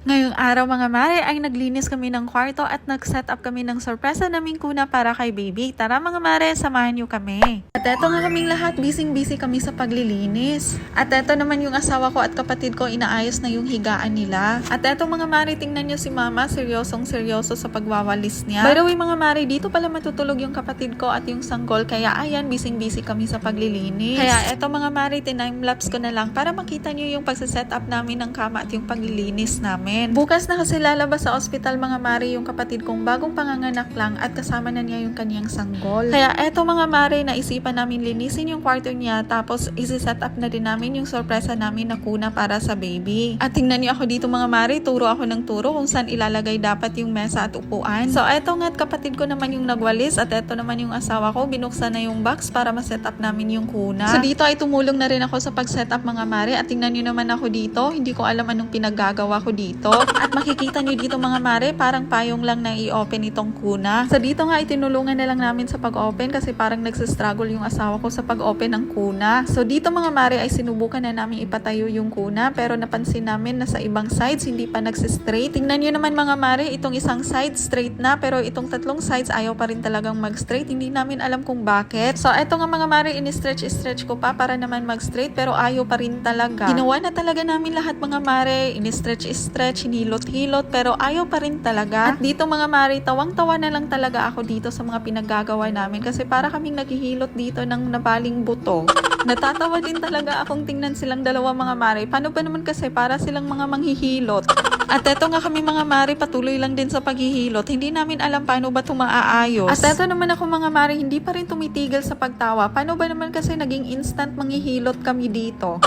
Ngayong araw mga mare ay naglinis kami ng kwarto at nag-set up kami ng sorpresa naming kuna para kay baby. Tara mga mare, samahan niyo kami. At eto nga kaming lahat, busy kami sa paglilinis. At eto naman yung asawa ko at kapatid ko, inaayos na yung higaan nila. At eto mga mare, tingnan niyo si mama, seryoso sa pagwawalis niya. By the way mga mare, dito pala matutulog yung kapatid ko at yung sanggol, kaya ayan, busy kami sa paglilinis. Kaya eto mga mare, tinime-lapse ko na lang para makita niyo yung pagsaset up namin ng kama at yung paglilinis namin. Bukas na kasi lalabas sa ospital mga mare yung kapatid kong bagong panganganak lang at kasama na niya yung kanyang sanggol. Kaya eto mga mare, naisipan namin linisin yung kwarto niya tapos isi-set up na din namin yung sorpresa namin na kuna para sa baby. At tingnan niyo ako dito mga mare, turo ako ng turo kung saan ilalagay dapat yung mesa at upuan. So eto nga't kapatid ko naman yung nagwalis at eto naman yung asawa ko, binuksan na yung box para ma-set up namin yung kuna. So dito ay tumulong na rin ako sa pag-set up mga mare at tingnan niyo naman ako dito, hindi ko alam anong pinaggagawa ko dito. At makikita nyo dito mga mare, parang payong lang na i-open itong kuna. Sa dito nga itinulungan na lang namin sa pag-open kasi parang nagsistruggle yung asawa ko sa pag-open ng kuna. So dito mga mare ay sinubukan na namin ipatayo yung kuna pero napansin namin na sa ibang sides hindi pa nagsistraight. Tingnan nyo naman mga mare, itong isang side straight na pero itong tatlong sides ayaw pa rin talagang mag-straight. Hindi namin alam kung bakit. So eto nga mga mare, in-stretch ko pa para naman mag-straight pero ayaw pa rin talaga. Ginawa na talaga namin lahat mga mare, in-stretch, hinilot-hilot pero ayaw pa rin talaga. At dito mga mare, tawang-tawa na lang talaga ako dito sa mga pinaggagawa namin kasi para kaming naghihilot dito ng nabaling buto. Natatawa din talaga akong tingnan silang dalawa mga mare. Paano ba naman kasi para silang mga manghihilot? At eto nga kami mga mare, patuloy lang din sa paghihilot. Hindi namin alam paano ba ito maaayos. At eto naman ako mga mare, hindi pa rin tumitigil sa pagtawa. Paano ba naman kasi naging instant manghihilot kami dito?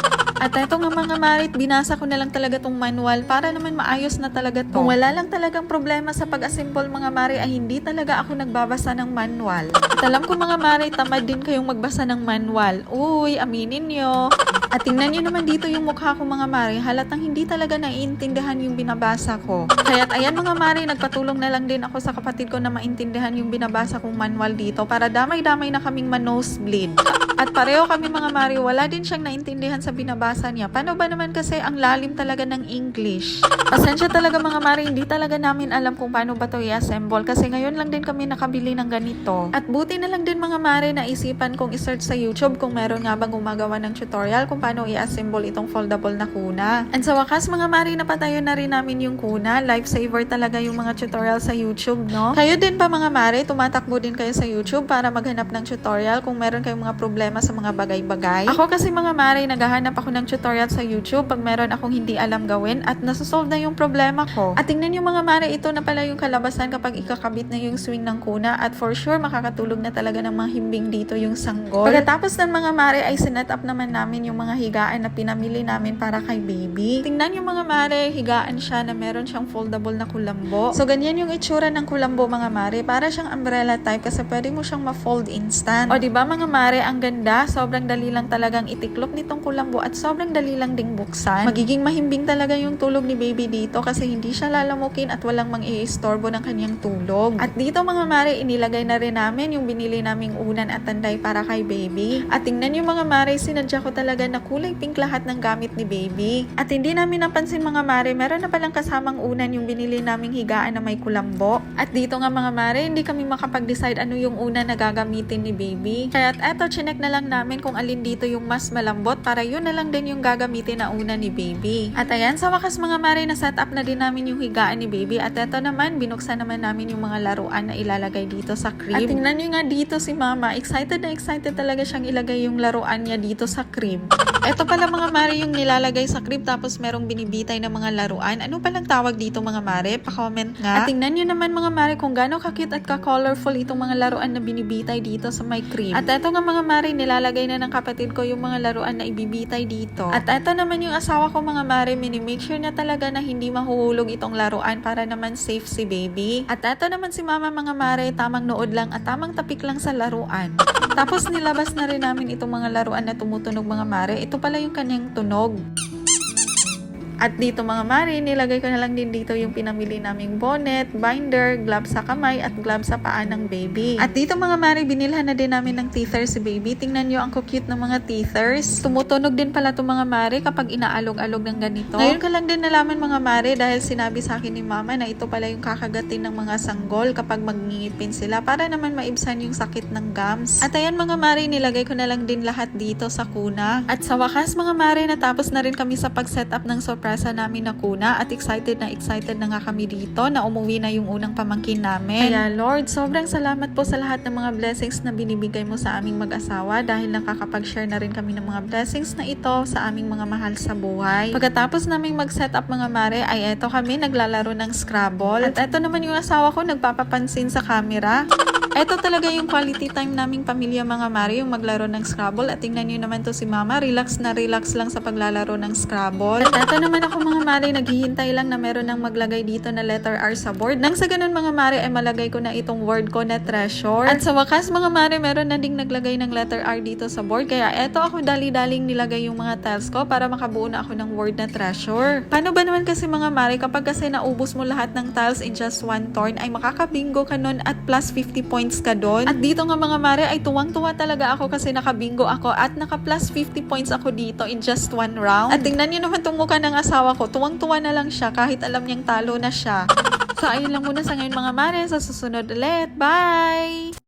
At eto nga mga mare, binasa ko na lang talaga tong manual para naman maayos na talaga to. Kung wala lang talagang problema sa pag-assemble mga mare, ay hindi talaga ako nagbabasa ng manual. At alam ko mga mare, tamad din kayong magbasa ng manual. Uy, aminin nyo. At tingnan nyo naman dito yung mukha ko mga mare, halatang hindi talaga naiintindihan yung binabasa ko. Kaya't ayan mga mare, nagpatulong na lang din ako sa kapatid ko na maintindihan yung binabasa kong manual dito para damay-damay na kaming ma-nosebleed. At pareho kami mga mare, wala din siyang naintindihan sa binabasa niya. Paano ba naman kasi ang lalim talaga ng English? Pasensya talaga mga mare, hindi talaga namin alam kung paano ba to i-assemble kasi ngayon lang din kami nakabili ng ganito. At buti na lang din mga mare, naisipan kong i-search sa YouTube kung meron nga bang gumagawa ng tutorial kung paano i-assemble itong foldable na kuna. And sa wakas mga mare, napatayo na rin namin yung kuna. Lifesaver talaga yung mga tutorial sa YouTube, no? Kayo din pa mga mare, tumatakbo din kayo sa YouTube para maghanap ng tutorial kung meron kayong mga problema sa mga bagay-bagay. Ako kasi mga mare, naghahanap ako ng tutorial sa YouTube pag meron akong hindi alam gawin at nasosolve na yung problema ko. At tingnan yung mga mare, ito na pala yung kalabasan kapag ikakabit na yung swing ng kuna at for sure makakatulog na talaga ng mga himbing dito yung sanggol. Pagkatapos ng mga mare ay sinet up naman namin yung mga higaan na pinamili namin para kay baby. Tingnan yung mga mare, higaan siya na meron siyang foldable na kulambo. So ganyan yung itsura ng kulambo mga mare, para siyang umbrella type kasi pwede mo siyang ma-fold instant. O diba mga mare, ang ganda, sobrang dali lang talagang itiklop nitong kulambo at sobrang dali lang ding buksan. Magiging mahimbing talaga yung tulog ni baby dito kasi hindi siya lalamukin at walang mang-iistorbo ng kanyang tulog. At dito mga mare, inilagay na rin namin yung binili naming unan at tanday para kay baby. At tingnan yung mga mare, sinadya ko talaga na kulay pink lahat ng gamit ni baby. At hindi namin napansin mga mare, meron na palang kasamang unan yung binili naming higaan na may kulambo. At dito nga mga mare, hindi kami makapag-decide ano yung unan na gagamitin ni baby. Kaya't eto, chinek na lang namin kung alin dito yung mas malambot para yun na lang din yung gagamitin na unan ni baby. At ayan, sa wakas mga mare, na set up na din namin yung higaan ni baby. At eto naman, binuksan naman namin yung mga laruan na ilalagay dito sa crib. At tingnan nyo nga dito si mama, excited na excited talaga siyang ilagay yung laruan niya dito sa crib. Eto pala mga mare yung nilalagay sa crib tapos merong binibitay na mga laruan. Ano palang tawag dito mga mare? Pa-comment nga. At tingnan nyo naman mga mare kung gaano ka-cute at ka-colorful itong mga laruan na binibitay dito sa my crib. At eto nga mga mare, nilalagay na ng kapatid ko yung mga laruan na ibibitay dito. At eto naman yung asawa ko mga mare, mini-make sure na talaga na hindi mahuhulog itong laruan para naman safe si baby. At eto naman si mama mga mare, tamang nood lang at tamang tapik lang sa laruan. Tapos nilabas na rin namin itong mga laruan na tumutunog mga mare. Ito pala yung kanyang tunog. At dito mga mare, nilagay ko na lang din dito yung pinamili naming bonnet, binder, gloves sa kamay at gloves sa paa ng baby. At dito mga mare, binilhan na din namin ng teethers si baby. Tingnan nyo ang cute ng mga teethers. Tumutunog din pala itong mga mare kapag inaalog-alog ng ganito. Ngayon ka lang din nalaman mga mare dahil sinabi sa akin ni mama na ito pala yung kakagatin ng mga sanggol kapag magngipin sila para naman maibsan yung sakit ng gums. At ayan mga mare, nilagay ko na lang din lahat dito sa kuna. At sa wakas mga mare, natapos na rin kami sa pag-setup ng sorpresa namin na kuna at excited na nga kami dito na umuwi na yung unang pamangkin namin. Kaya Lord, sobrang salamat po sa lahat ng mga blessings na binibigay mo sa aming mag-asawa dahil nakakapag-share na rin kami ng mga blessings na ito sa aming mga mahal sa buhay. Pagkatapos naming mag-setup mga mare, ay eto kami naglalaro ng Scrabble. At eto naman yung asawa ko nagpapapansin sa camera. Ito talaga yung quality time naming pamilya mga mare, yung maglaro ng Scrabble. At tingnan nyo naman to si mama, relax na relax lang sa paglalaro ng Scrabble. At ito naman ako mga mare, naghihintay lang na meron nang maglagay dito na letter R sa board. Nang sa ganun mga mare, ay malagay ko na itong word ko na treasure. At sa wakas mga mare, meron na ding naglagay ng letter R dito sa board. Kaya eto ako dali-daling nilagay yung mga tiles ko para makabuo na ako ng word na treasure. Paano ba naman kasi mga mare, kapag kasi naubos mo lahat ng tiles in just one turn, ay makakabingo ka nun at plus 50 points ka doon. At dito nga mga mare, ay tuwang-tuwa talaga ako kasi nakabingo ako at naka plus 50 points ako dito in just one round. At tingnan nyo naman itong mukha ng asawa ko, tuwang-tuwa na lang siya kahit alam niyang talo na siya. So ayun lang muna sa ngayon mga mare, sa susunod ulit. Bye!